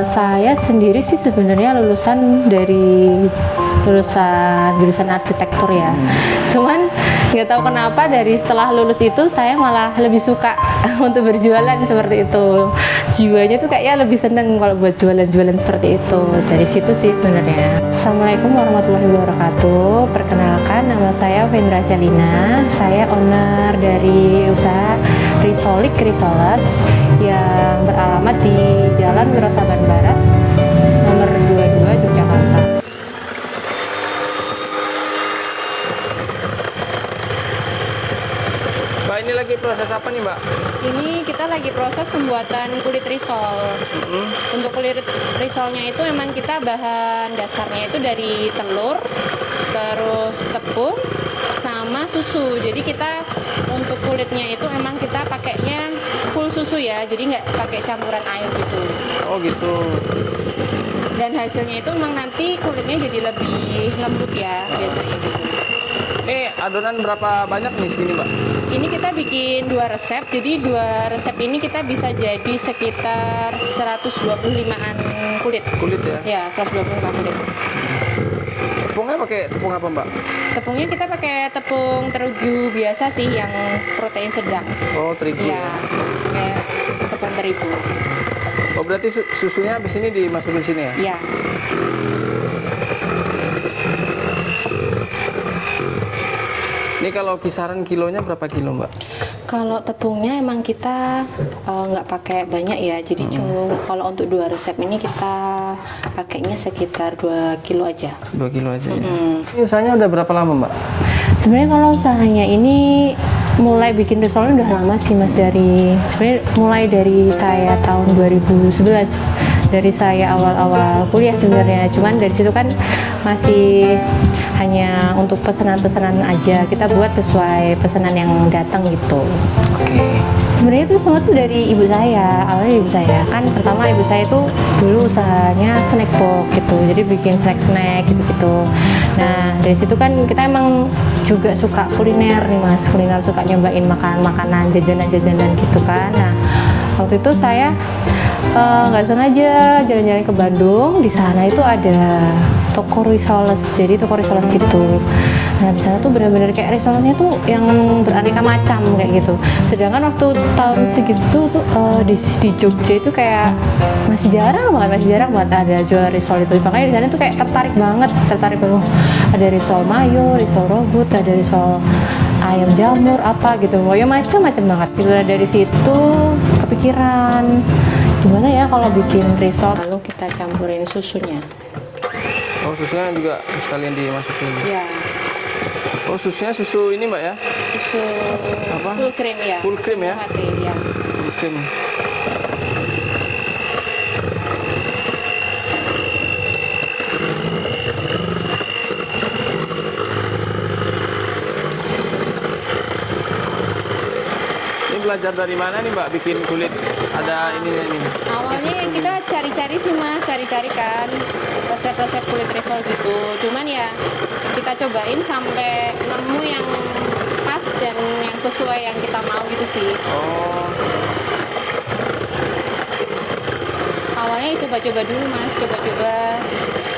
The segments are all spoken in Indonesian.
Saya sendiri sih sebenarnya lulusan jurusan arsitektur ya. Cuman nggak tahu kenapa dari setelah lulus itu saya malah lebih suka untuk berjualan seperti itu. Jiwanya tuh kayaknya lebih seneng kalau buat jualan-jualan seperti itu. Dari situ sih sebenarnya. Assalamualaikum warahmatullahi wabarakatuh. Perkenalkan, nama saya Vendra Celina. Saya owner dari usaha Risolik Risoles yang beralamat di Jalan Wirosaban Barat nomor 22 Yogyakarta. Mbak, ini lagi proses apa nih, Mbak? Ini kita lagi proses pembuatan kulit risol. Untuk kulit risolnya itu memang kita bahan dasarnya itu dari telur, terus tepung, sama susu. Jadi kita untuk kulitnya itu memang kita pakainya full susu ya, jadi nggak pakai campuran air gitu. Oh gitu. Dan hasilnya itu memang nanti kulitnya jadi lebih lembut ya biasanya gitu. Ini adonan berapa banyak nih segini, Mbak? Ini kita bikin 2 resep, jadi 2 resep ini kita bisa jadi sekitar 125-an kulit. Kulit ya? Ya, 125 kulit. Tepungnya pakai tepung apa, Mbak? Tepungnya kita pakai tepung terigu biasa sih, yang protein sedang. Oh, terigu. Ya, kayak tepung terigu. Oh, berarti susunya habis ini dimasukin sini ya? Ya. Ini kalau kisaran kilonya berapa kilo, Mbak? Kalau tepungnya emang kita nggak pakai banyak ya, jadi cuma kalau untuk 2 resep ini kita pakainya sekitar 2 kilo aja. 2 kilo aja ya? Ini usahanya udah berapa lama, Mbak? Sebenarnya kalau usahanya ini mulai bikin risolnya udah lama sih Mas, sebenarnya mulai dari saya tahun 2011, dari saya awal-awal kuliah sebenarnya. Cuman dari situ kan masih hanya untuk pesanan-pesanan aja, kita buat sesuai pesanan yang datang gitu. Oke. Sebenarnya itu semua tuh dari ibu saya. Awalnya ibu saya kan, pertama ibu saya tuh dulu usahanya snack box gitu, jadi bikin snack gitu-gitu. Nah dari situ kan kita emang juga suka kuliner nih Mas, kuliner, suka nyobain makanan-makanan, jajanan-jajanan gitu kan. Nah waktu itu saya nggak sengaja jalan-jalan ke Bandung. Di sana itu ada toko risoles, jadi toko risoles gitu. Nah di sana tuh benar-benar kayak risolesnya tuh yang beraneka macam kayak gitu. Sedangkan waktu tahun segitu tuh di Jogja itu kayak masih jarang banget ada jual risol itu. Makanya di sana tuh kayak tertarik banget. Ada risol mayo, risol robot, ada risol ayam jamur apa gitu. Pokoknya macam-macam banget. Gitu. Dari situ kepikiran gimana ya kalau bikin risol, lalu kita campurin susunya. Oh, susunya juga sekalian dimasukin? Iya. Oh, susunya susu ini, Mbak ya? Susu apa? Full cream ya. Full cream ya? UHT, ya. Full cream. Ini belajar dari mana nih, Mbak, bikin kulit? Ada ininya ini? Awalnya kita cari-cari sih Mas, cari-cari kan resep-resep kulit risol gitu. Cuman ya kita cobain sampai nemu yang pas dan yang sesuai yang kita mau gitu sih. Oh, Awalnya coba-coba dulu Mas, coba-coba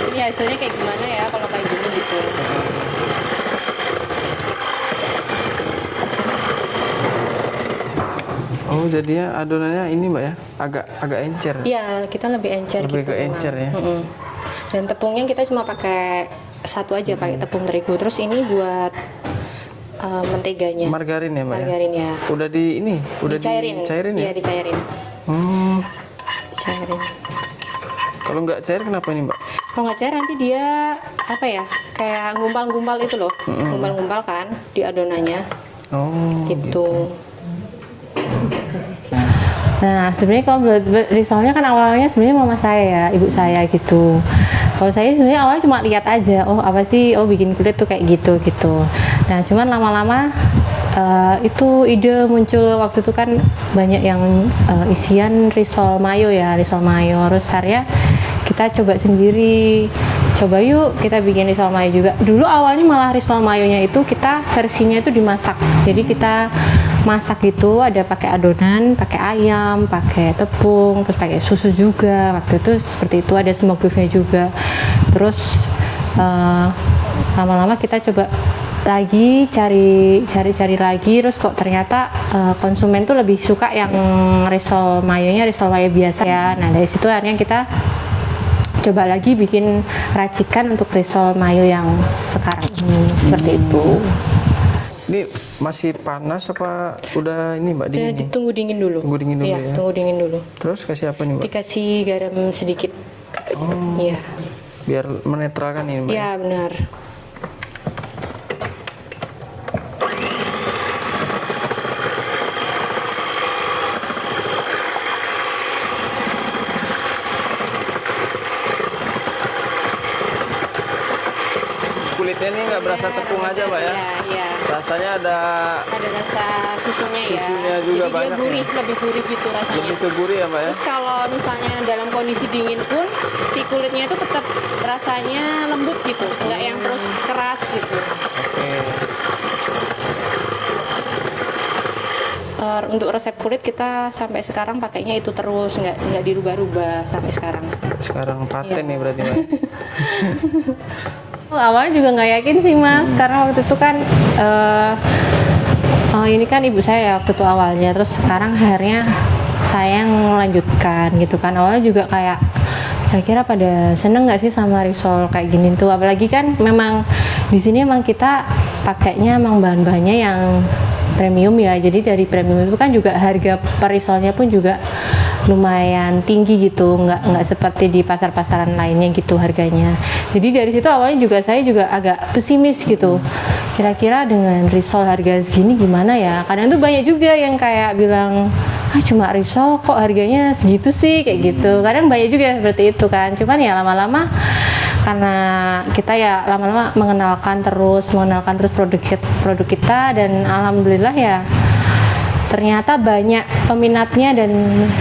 ini hasilnya kayak gimana ya kalau kayak gini gitu. oh jadinya adonannya ini, Mbak ya? Agak encer. Iya, kita lebih encer Lebih gitu. ke encer ya? Dan tepungnya kita cuma pakai satu aja, pakai tepung terigu. Terus ini buat menteganya. Margarin ya, Mbak? Margarin ya. Udah di ini? Udah dicairin ya? Iya, dicairin. Dicairin. Kalau nggak cair kenapa ini, Mbak? Kalau nggak cair nanti dia apa ya? Kayak gumpal-gumpal itu loh. Gumpal-gumpal kan di adonannya. Oh, Gitu. Nah, sebenarnya kalau risolnya kan awalnya sebenarnya mama saya ya, ibu saya gitu. Kalau saya sebenarnya awalnya cuma lihat aja, oh apa sih, oh bikin kulit tuh kayak gitu. Nah, cuman lama-lama itu ide muncul waktu itu kan banyak yang isian risol mayo ya, risol mayo. Terus akhirnya kita coba sendiri, coba yuk kita bikin risol mayo juga. Dulu awalnya malah risol mayonya itu kita versinya itu dimasak, jadi kita masak gitu, ada pakai adonan, pakai ayam, pakai tepung, terus pakai susu juga. Waktu itu seperti itu, ada smoke beefnya juga. Terus lama-lama kita coba lagi cari lagi, terus kok ternyata konsumen tuh lebih suka yang risol mayonya risol mayo biasa ya. Nah dari situ akhirnya kita coba lagi bikin racikan untuk risol mayo yang sekarang ini seperti itu. Ini masih panas apa udah ini mbak Udah dingin? ditunggu dingin dulu. Tunggu dingin dulu Iya, ya. tunggu dingin dulu. Terus kasih apa nih mbak? Dikasih garam sedikit. Oh, Iya. biar menetralkan ini mbak. Iya benar. Kulitnya ini nggak berasa tepung aja mbak ya? Iya, iya. Rasanya ada Ada rasa susunya ya. Susunya juga jadi banyak dia gurih, ya? lebih gurih gitu rasanya. lebih ke gurih ya mbak ya? Terus kalau misalnya dalam kondisi dingin pun si kulitnya itu tetap rasanya lembut gitu, nggak yang terus keras gitu. Oke. Untuk resep kulit kita sampai sekarang pakainya itu terus, nggak dirubah-rubah sampai sekarang. Sekarang paten Iya. nih berarti mbak. Awalnya juga nggak yakin sih mas, karena waktu itu kan ini kan ibu saya ya waktu itu awalnya, terus sekarang akhirnya saya yang melanjutkan gitu kan. Awalnya juga kayak kira-kira pada seneng nggak sih sama risol kayak gini tuh, apalagi kan memang di sini emang kita pakainya emang bahan-bahannya yang premium ya, jadi dari premium itu kan juga harga per risolnya pun juga lumayan tinggi gitu, nggak seperti di pasar-pasaran lainnya gitu harganya. Jadi dari situ awalnya juga saya juga agak pesimis gitu, kira-kira dengan risol harga segini gimana ya. Kadang tuh banyak juga yang kayak bilang, cuma risol kok harganya segitu sih, kayak gitu. Kadang banyak juga seperti itu kan, cuman ya lama-lama karena kita ya lama-lama mengenalkan terus produk kita, dan alhamdulillah ya ternyata banyak peminatnya dan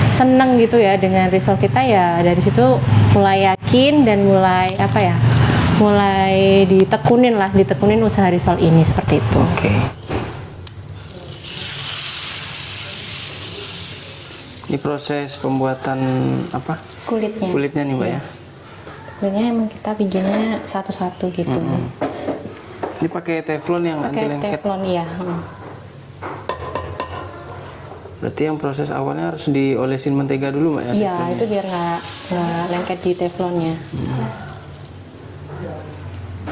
seneng gitu ya dengan risol kita. Ya dari situ mulai yakin dan mulai mulai ditekunin usaha risol ini seperti itu. Oke. Ini proses pembuatan apa? Kulitnya. Kulitnya nih mbak ya. Kulitnya emang kita bikinnya satu-satu gitu. Ini pakai teflon yang anti Pakai lengket. teflon ya. Berarti yang proses awalnya harus diolesin mentega dulu mbak ya? Iya, teflonnya? itu biar nggak lengket di teflonnya.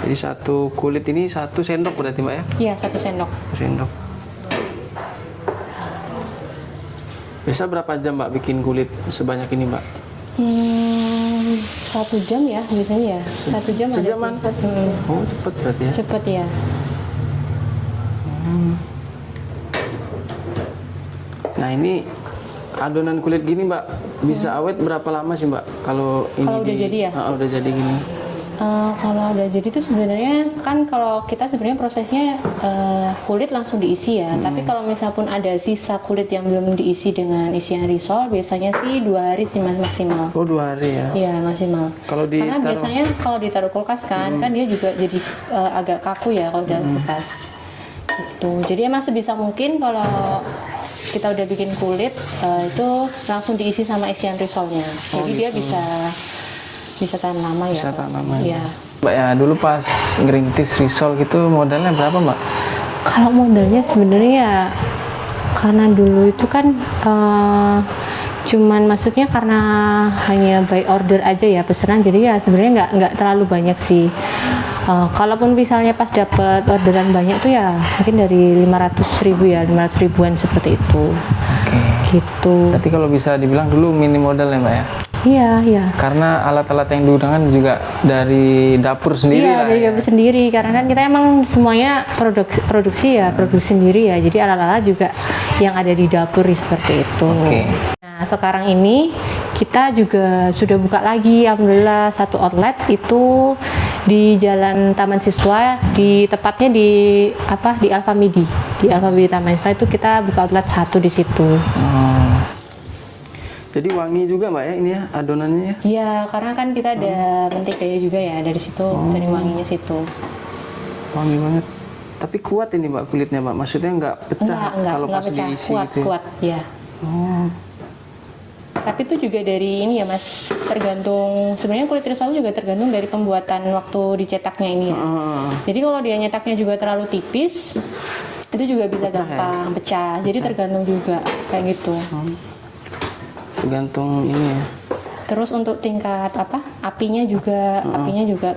Jadi satu kulit ini 1 sendok berarti mbak ya? Iya, 1 sendok. 1 sendok. Biasa berapa jam mbak bikin kulit sebanyak ini mbak? 1 jam ya biasanya ya. 1 jam ada Sejaman? sih. Oh cepet berarti ya? Cepet ya. Nah ini adonan kulit gini mbak bisa awet berapa lama sih mbak? Kalau ini Kalau udah jadi ya? Udah jadi gini. Kalau udah jadi itu sebenarnya kan kalau kita sebenarnya prosesnya kulit langsung diisi ya. Tapi kalau misalnya pun ada sisa kulit yang belum diisi dengan isian risol, biasanya sih 2 hari sih maksimal. Oh 2 hari ya? Iya maksimal. Kalau Karena ditaruh- biasanya kalau ditaruh kulkas kan dia juga jadi agak kaku ya kalau dalam kulkas. Gitu. Jadi emang sebisa mungkin kalau kita udah bikin kulit itu langsung diisi sama isian risolnya. Jadi dia bisa tahan lama ya. Bisa tahan lama Iya. Mbak ya dulu pas ngerintis risol gitu modalnya berapa mbak? Kalau modalnya sebenarnya ya karena dulu itu kan cuman maksudnya karena hanya by order aja ya pesanan, jadi ya sebenarnya nggak terlalu banyak sih. Kalaupun misalnya pas dapat orderan banyak tuh ya mungkin dari 500.000 ya, 500 ribuan seperti itu. Oke. Gitu. Berarti kalau bisa dibilang dulu minim modal ya mbak ya? Iya, iya. Karena alat-alat yang digunakan juga dari dapur sendiri Iya, lah dari ya? dapur sendiri. Karena kan kita emang semuanya produksi sendiri ya. Jadi alat-alat juga yang ada di dapur seperti itu. Oke. Nah, sekarang ini kita juga sudah buka lagi, alhamdulillah 1 outlet itu di Jalan Taman Siswa, tepatnya di Alfamidi. Di Alfamidi Taman Siswa itu kita buka outlet 1 di situ. Jadi wangi juga mbak ya ini ya adonannya ya? Iya, karena kan kita ada menteganya juga ya dari situ, dari wanginya situ. Wangi banget. Tapi kuat ini mbak kulitnya mbak, maksudnya nggak pecah kalau enggak pas pecah, diisi kuat, gitu. kuat, ya. Oh, Tapi itu juga dari ini ya mas, tergantung, sebenarnya kulit risol juga tergantung dari pembuatan waktu dicetaknya ini ya. Jadi kalau dia nyetaknya juga terlalu tipis, itu juga bisa Pecah ya? gampang pecah. Jadi tergantung juga kayak gitu. tergantung ini ya. Terus untuk tingkat apinya juga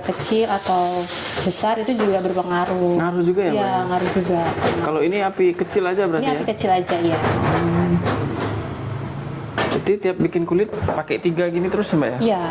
kecil atau besar itu juga berpengaruh. Ngaruh juga ya mbak? Iya, ngaruh juga. Kalau ini api kecil aja Ini berarti api ya? kecil aja ya. Jadi tiap bikin kulit pakai 3 gini terus mbak ya? Iya.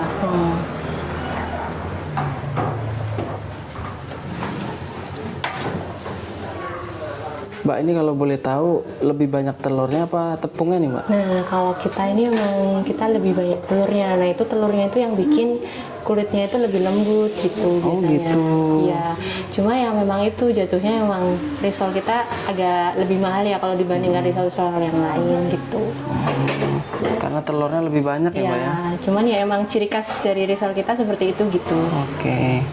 Mbak ini kalau boleh tahu lebih banyak telurnya apa tepungnya nih mbak? Nah, kalau kita ini memang kita lebih banyak telurnya. Nah, itu telurnya itu yang bikin kulitnya itu lebih lembut gitu Oh, biasanya. gitu. Iya. Cuma yang memang itu jatuhnya memang risol kita agak lebih mahal ya kalau dibandingkan risol-risol yang lain gitu. Karena telurnya lebih banyak ya Iya, mbak ya? cuman ya emang ciri khas dari risol kita seperti itu gitu. Oke.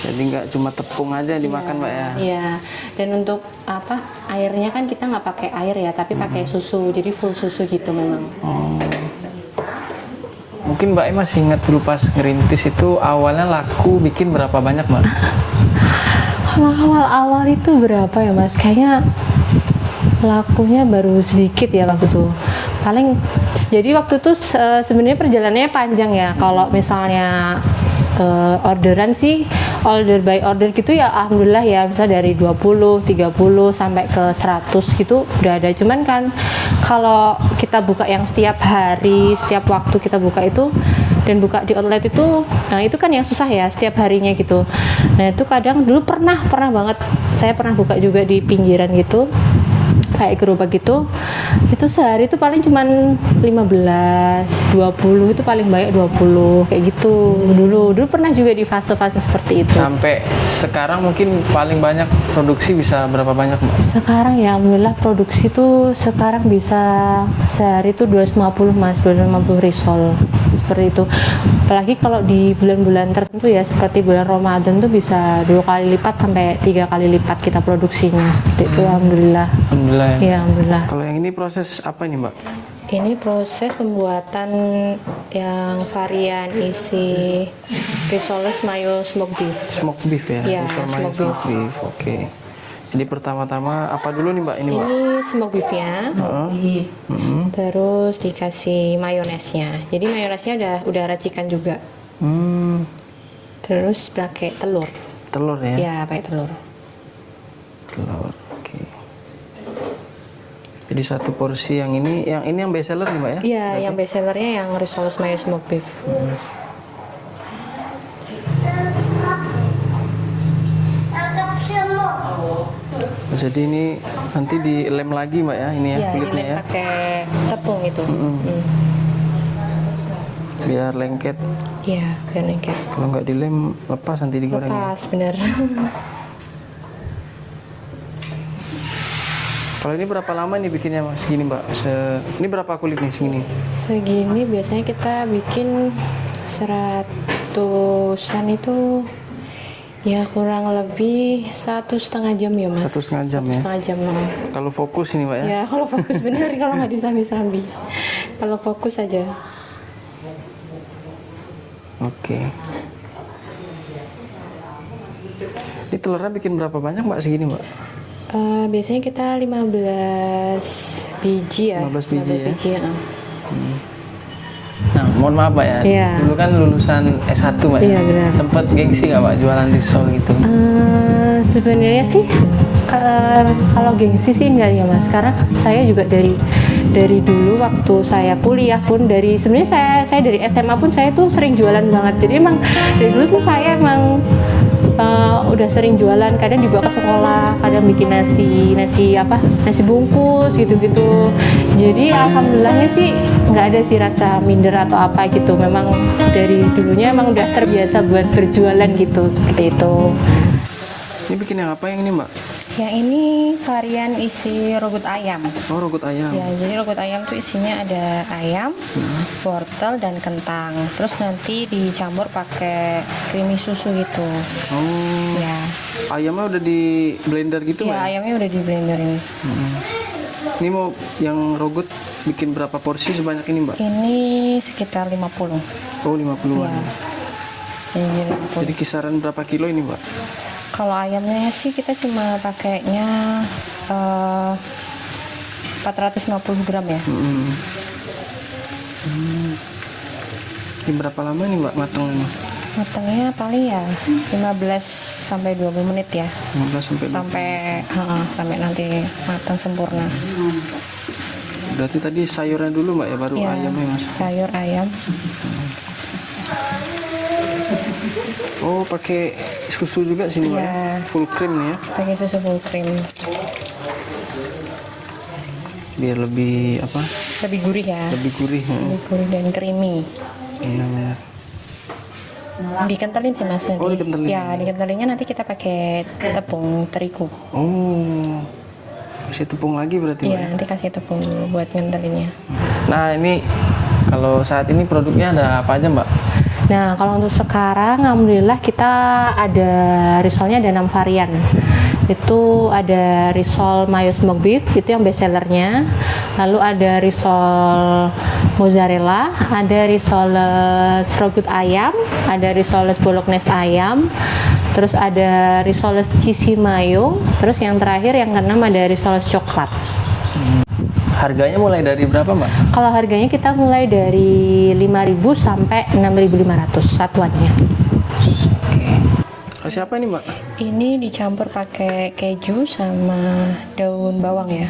Jadi nggak cuma tepung aja yang dimakan mbak ya? Iya. Dan untuk airnya kan kita nggak pakai air ya, tapi pakai susu. Jadi full susu gitu memang. Oh. Mungkin mbak masih ingat dulu pas ngerintis itu awalnya laku bikin berapa banyak mbak? Awal-awal itu berapa ya mas? Kayaknya lakunya baru sedikit ya waktu itu. Paling jadi waktu itu sebenarnya perjalanannya panjang ya. Kalau misalnya orderan sih order by order gitu ya alhamdulillah ya, misalnya dari 20, 30 sampai ke 100 gitu udah ada. Cuman kan kalau kita buka yang setiap hari, setiap waktu kita buka itu dan buka di outlet itu, nah itu kan yang susah ya setiap harinya gitu. Nah itu kadang dulu pernah banget saya pernah buka juga di pinggiran gitu kayak gerobak gitu, itu sehari itu paling cuman 15, 20 itu paling banyak 20 kayak gitu. Dulu pernah juga di fase-fase seperti itu. Sampai sekarang mungkin paling banyak produksi bisa berapa banyak mbak? Sekarang ya alhamdulillah produksi tuh sekarang bisa sehari tuh 250 mas, 250 risol seperti itu. Apalagi kalau di bulan-bulan tertentu ya seperti bulan Ramadan tuh bisa 2 kali lipat sampai 3 kali lipat kita produksinya seperti itu. Alhamdulillah. Alhamdulillah ya. Iya, alhamdulillah. Kalau yang ini proses apa ini mbak? Ini proses pembuatan yang varian isi risoles mayo smoked beef. Smoked beef ya? Iya, Risol mayo smoked smoked beef. Oke. Jadi pertama-tama apa dulu nih mbak? Ini mbak? Ini smoked beefnya, terus dikasih mayonesnya. Jadi mayonesnya udah racikan juga. Terus pakai telur. Telur ya? Ya, pakai telur. Telur. Oke. Jadi satu porsi yang ini yang best seller nih mbak ya? Iya, yang best sellernya yang risoles mayo smoked beef. Jadi ini nanti dilem lagi mbak ya ini ya Iya, kulitnya dilem ya? pakai tepung itu. Biar lengket. Iya, biar lengket. Kalau nggak dilem lepas nanti digoreng. Lepas, bener. Kalau ini berapa lama nih bikinnya mas? Segini mbak? Ini berapa kulit nih segini? Segini biasanya kita bikin 100-an itu ya kurang lebih 1,5 jam ya mas. 1,5 jam ya? 1,5 jam. Kalau fokus ini mbak ya? Ya kalau fokus bener, kalau nggak disambi-sambi. Kalau fokus aja. Oke. Ini telurnya bikin berapa banyak mbak segini mbak? Biasanya kita 15 biji ya. 15 biji ya? ya. Nah, mohon maaf mbak ya. Iya. Dulu kan lulusan S1 mbak ya? Iya, benar. Sempet gengsi nggak mbak jualan risol gitu? Sebenarnya sih kalau gengsi sih enggak ya mas, karena saya juga dari dulu waktu saya kuliah pun sebenarnya saya dari SMA pun saya tuh sering jualan banget. Jadi emang dari dulu tuh saya emang udah sering jualan, kadang dibawa ke sekolah, kadang bikin nasi bungkus gitu-gitu. Jadi alhamdulillahnya sih nggak ada sih rasa minder atau apa gitu. Memang dari dulunya emang udah terbiasa buat berjualan gitu, seperti itu. Ini bikin yang apa yang ini mbak? Yang ini varian isi rogut ayam. Oh, rogut ayam. Ya, jadi rogut ayam tuh isinya ada ayam, wortel dan kentang. Terus nanti dicampur pakai creamy susu gitu. Oh, Ya. ayamnya udah di blender gitu, Iya, Mbak? ayamnya udah di blender ini. Ini mau yang rogut bikin berapa porsi sebanyak ini, Mbak? Ini sekitar 50. Oh, 50-an. Iya. Jadi 50. Jadi kisaran berapa kilo ini, Mbak? Kalau ayamnya sih kita cuma pakainya 450 gram ya. Ini berapa lama nih, Mbak, matangnya? Matangnya paling ya 15 sampai 20 menit ya. 15 sampai 20. Sampai nanti matang sempurna. Berarti tadi sayurnya dulu, Mbak, ya, baru Ya, ayamnya Mas. sayur ayam. Oh, pakai susu juga sini, Mbak? Iya. Full cream nih ya. Pakai susu full cream. Biar lebih apa? Lebih gurih ya. Lebih gurih. Lebih gurih dan creamy. Benar-benar. Dikentalin sih Mas nanti. Oh, dikentalin. Ya, dikentalinnya nanti kita pakai tepung terigu. Oh. Kasih tepung lagi berarti, Mbak? Iya, nanti kasih tepung dulu buat ngentalinnya. Nah, ini kalau saat ini produknya ada apa aja, Mbak? Nah, kalau untuk sekarang, alhamdulillah kita ada risolnya ada 6 varian. Itu ada risol mayo smoked beef, itu yang best sellernya. Lalu ada risol mozzarella, ada risol rogut ayam, ada risol bolognese ayam, terus ada risol cheesy mayo, terus yang terakhir yang keenam ada risol coklat. Harganya mulai dari berapa, Mbak? Kalau harganya kita mulai dari 5.000 sampai 6.500 satuannya. Kasih apa ini, Mbak? Ini dicampur pakai keju sama daun bawang ya.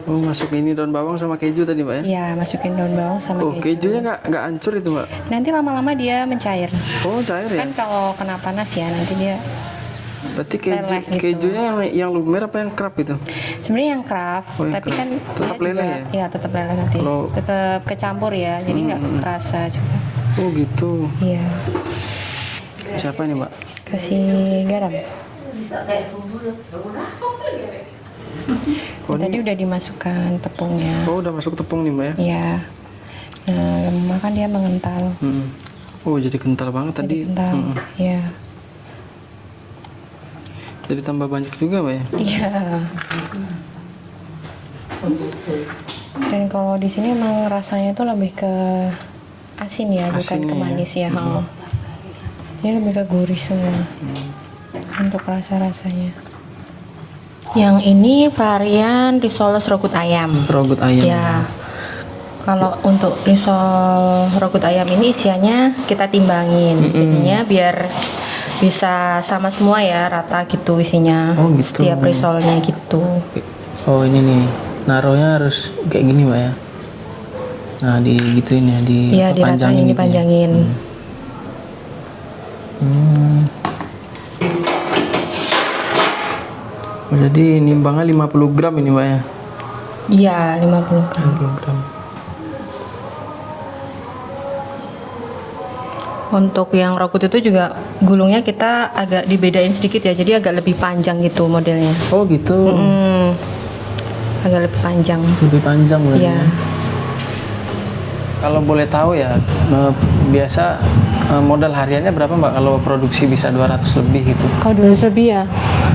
Oh, masuk ini daun bawang sama keju tadi, Mbak, ya? Ya, masukin daun bawang sama Oh, keju. kejunya nggak hancur itu, Mbak? Nanti lama-lama dia mencair. Oh, cair ya? Kan kalau kena panas ya nanti dia. Berarti Leleh gitu. kejunya yang lumer apa yang kerap itu? Sebenarnya yang craft, Oh, yang tapi craft. kan Tetap dia leleh juga, ya? tetap leleh nanti. Kalau- Tetap kecampur ya, jadi nggak kerasa juga. Oh, gitu. Iya. Siapa ini, Mbak? Kasih garam. Oh, Tadi udah dimasukkan tepungnya. Oh, udah masuk tepung nih, Mbak, ya? Iya. Nah, lama kan dia mengental. Oh, jadi kental banget tadi. Jadi kental. Iya. Jadi tambah banyak juga, Mbak, ya? Iya. Dan kalau di sini emang rasanya tuh lebih ke asin ya, bukan Asinnya ke ya. manis ya. Ini lebih ke gurih semua. Untuk rasa-rasanya. Yang ini varian risol rogut ayam. Rogut ayam. Ya. Kalau untuk risol rogut ayam ini isiannya kita timbangin. Jadinya biar bisa sama semua ya, rata gitu isinya. Oh, gitu. Setiap risolnya gitu. Oh, ini nih. Naruhnya harus kayak gini, Mbak, ya? Nah, digituin ya, Iya, diratain, dipanjangin gitu ya? dipanjangin. Oh, jadi nimbangnya 50 gram ini, Mbak, ya? Iya, 50 gram. 50 gram. Untuk yang rogut itu juga gulungnya kita agak dibedain sedikit ya, jadi agak lebih panjang gitu modelnya. Oh, gitu. Agak lebih panjang. Lebih panjang berarti. Iya. Ya? Kalau boleh tahu ya, biasa modal hariannya berapa, Mbak, kalau produksi bisa 200 lebih gitu? Kalau 200 lebih ya,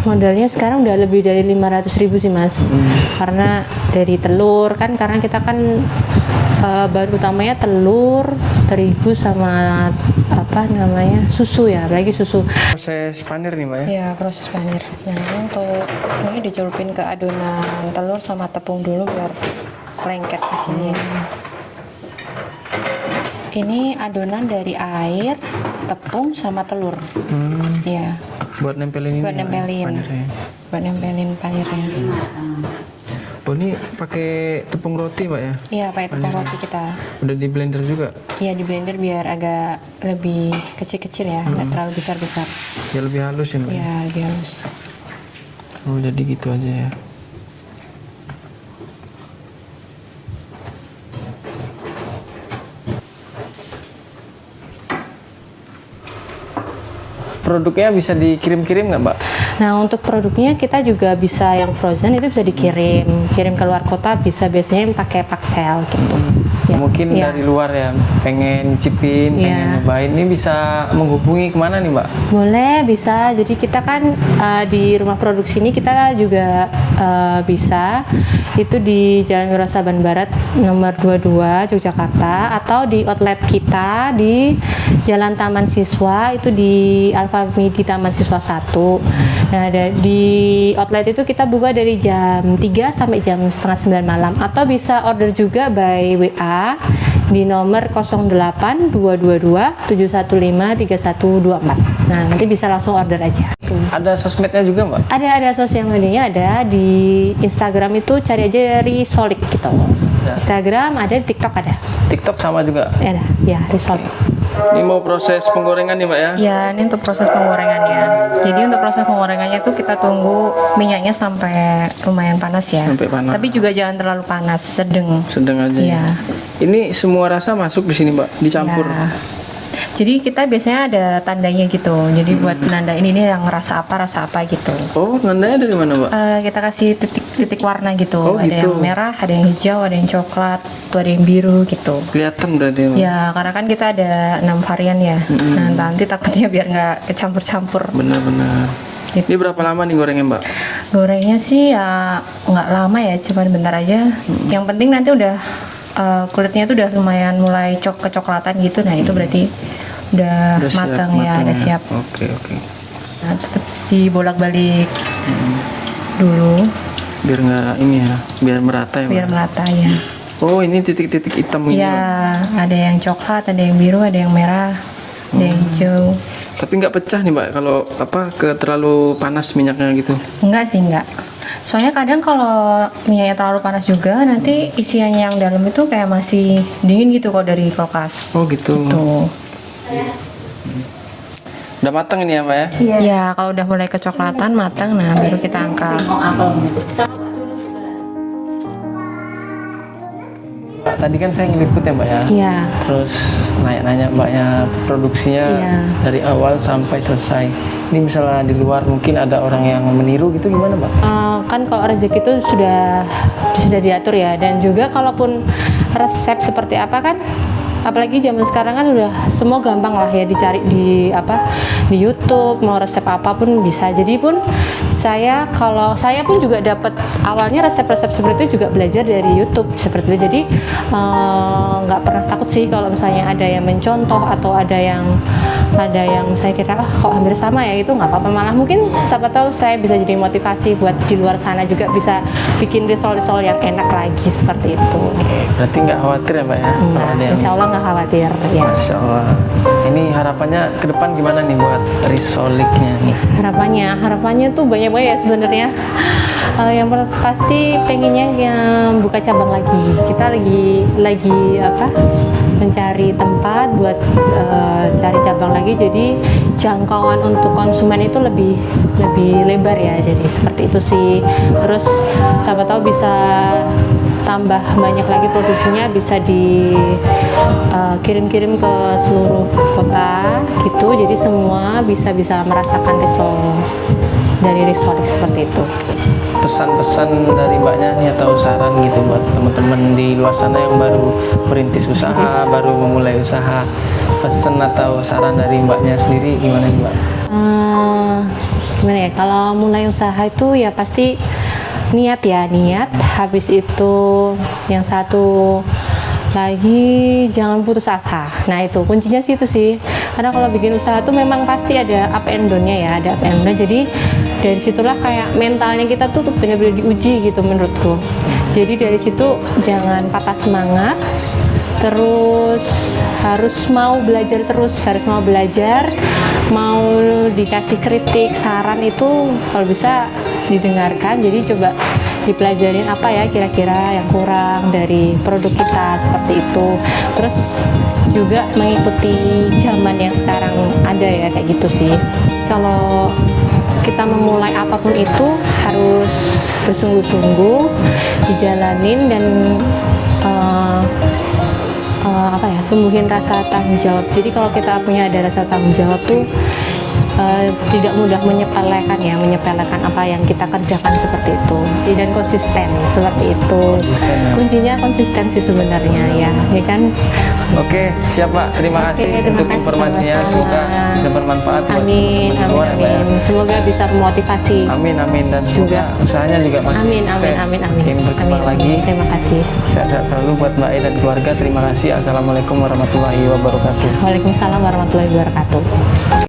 modalnya sekarang udah lebih dari 500.000 sih Mas. Karena dari telur kan, karena kita kan bahan utamanya telur, terigu sama apa namanya susu ya, apalagi susu. Proses panir nih, Mbak, ya? Ya, proses panir. Nah, untuk ini dicelupin ke adonan telur sama tepung dulu biar lengket di sini. Ini adonan dari air, tepung sama telur. Ya, Buat nempelin ini, buat Mbak, nempelin. panirnya. Buat nempelin panirnya. Oh, ini pakai tepung roti, Mbak, ya? Iya, pakai tepung roti kita. Udah di blender juga? Iya, di blender biar agak lebih kecil-kecil ya, nggak terlalu besar-besar. Ya lebih halus ya, Mbak? Iya, lebih halus. Oh, jadi gitu aja ya? produknya bisa dikirim-kirim nggak Mbak? Nah, untuk produknya kita juga bisa yang frozen itu bisa kirim ke luar kota, bisa biasanya yang pakai paksel gitu. Ya. Mungkin Ya. dari luar ya, pengen nyicipin, pengen Ya. nyobain, ini bisa menghubungi kemana nih Mbak? Boleh, bisa. Jadi kita kan di rumah produksi ini kita juga bisa itu di Jalan Wiro Saban Barat nomor 22 Yogyakarta, atau di outlet kita di Jalan Taman Siswa itu di Alfa Midi Taman Siswa 1. Nah, di outlet itu kita buka dari jam 3 sampai jam setengah 9 malam, atau bisa order juga by WA di nomor 08 222 715 3124. Nah, nanti bisa langsung order aja. Ada sosmednya juga Mbak? Ada sosial medianya, ada di Instagram itu cari aja Risolik gitu. Ya. Instagram ada, di TikTok ada. TikTok sama juga? Ada, ya Risolik. Ini mau proses penggorengan nih Mbak ya? Ya, ini untuk proses penggorengannya. Jadi untuk proses penggorengannya tuh kita tunggu minyaknya sampai lumayan panas ya. Sampai panas. Tapi juga jangan terlalu panas, sedang. Sedang aja. Iya. Ini semua rasa masuk di sini Mbak, dicampur. Ya. Jadi kita biasanya ada tandanya gitu. Jadi buat nandain ini yang rasa apa gitu. Oh, nandanya dari mana Mbak? Kita kasih titik warna gitu. Oh, Ada gitu. yang merah, ada yang hijau, ada yang coklat, tuh ada yang biru gitu. Kelihatan berarti ya Mbak? Ya, karena kan kita ada 6 varian ya. Nah, nanti takutnya biar nggak kecampur-campur. Benar-benar. Gitu. Ini berapa lama nih gorengnya Mbak? Gorengnya sih ya nggak lama ya, cuman bentar aja. Yang penting nanti udah kulitnya tuh udah lumayan mulai kecoklatan gitu. Nah, itu berarti udah matang ya, udah siap. Oke. Nah, tetap dibolak-balik dulu Biar nggak ini ya, biar merata ya biar Mbak? merata ya. Oh, ini titik-titik hitam ini Ya, Mbak? ada yang coklat, ada yang biru, ada yang merah, ada yang hijau. Tapi nggak pecah nih Mbak kalau terlalu panas minyaknya gitu? Enggak sih, enggak. Soalnya kadang kalau minyaknya terlalu panas juga, nanti isiannya yang dalam itu kayak masih dingin gitu kok dari kulkas. Oh gitu. Tuh. Udah matang ini ya Mbak ya? Ya, kalau udah mulai kecoklatan matang, nah baru kita angkat. Tadi kan saya ngeliput ya Mbak ya? Iya. Terus nanya-nanya Mbaknya produksinya Iya. dari awal sampai selesai. Ini misalnya di luar mungkin ada orang yang meniru gitu, gimana Mbak? Kan kalau rezeki itu sudah diatur ya, dan juga kalaupun resep seperti apa kan, apalagi zaman sekarang kan udah semua gampang lah ya, dicari di YouTube, mau resep apapun bisa. Jadi pun saya pun juga dapat awalnya resep-resep seperti itu juga belajar dari YouTube seperti itu. Jadi nggak pernah takut sih kalau misalnya ada yang mencontoh atau ada yang saya kira kok hampir sama ya, itu nggak apa-apa, malah mungkin siapa tahu saya bisa jadi motivasi buat di luar sana juga bisa bikin risol-risol yang enak lagi seperti itu. Berarti nggak khawatir ya Mbak ya? Kalau Nah, ada yang... insya Allah nggak khawatir ya. Masya Allah. Ini harapannya ke depan gimana nih buat risoliknya nih? Harapannya tuh banyak banget ya sebenarnya. Yang pasti pengennya yang buka cabang lagi. Kita lagi mencari tempat buat cari cabang lagi, jadi jangkauan untuk konsumen itu lebih lebar ya, jadi seperti itu sih. Terus siapa tahu bisa tambah banyak lagi produksinya, bisa kirim-kirim ke seluruh kota gitu, jadi semua bisa merasakan risol dari Risolik seperti itu. Pesan-pesan dari Mbaknya nih atau saran gitu buat teman-teman di luar sana yang baru merintis usaha, baru memulai usaha, pesan atau saran dari Mbaknya sendiri gimana nih Mbak? Gimana ya, kalau mulai usaha itu ya pasti niat, habis itu yang satu lagi jangan putus asa. Nah, itu kuncinya sih itu sih, karena kalau bikin usaha tuh memang pasti ada up and down-nya ya, ada up and down. Jadi dari situlah kayak mentalnya kita tuh benar-benar diuji gitu menurutku. Jadi dari situ jangan patah semangat, terus harus mau belajar mau dikasih kritik, saran itu kalau bisa didengarkan. Jadi coba dipelajarin apa ya kira-kira yang kurang dari produk kita, seperti itu. Terus juga mengikuti zaman yang sekarang ada ya, kayak gitu sih. Kalau kita memulai apapun itu harus bersungguh-sungguh, dijalanin, dan tumbuhin rasa tanggung jawab. Jadi kalau kita punya ada rasa tanggung jawab tuh tidak mudah menyepelekan apa yang kita kerjakan seperti itu, dan konsisten seperti itu. Konsisten, ya. Kuncinya konsistensi sebenarnya ya kan. Oke, siap Mbak. Terima Oke, kasih terima untuk kasih, informasinya. sama-sama. Semoga bisa bermanfaat buat Amin, teman-teman amin, luar ya, Mbak, ya. amin. Semoga bisa memotivasi. Amin, amin, dan semoga Juga. usahanya juga makin Amin, amin, sukses, amin, amin. makin berkembang Amin. lagi. Terima kasih. Sehat-sehat selalu buat Mbak E dan keluarga. Terima kasih. Assalamualaikum warahmatullahi wabarakatuh. Waalaikumsalam warahmatullahi wabarakatuh.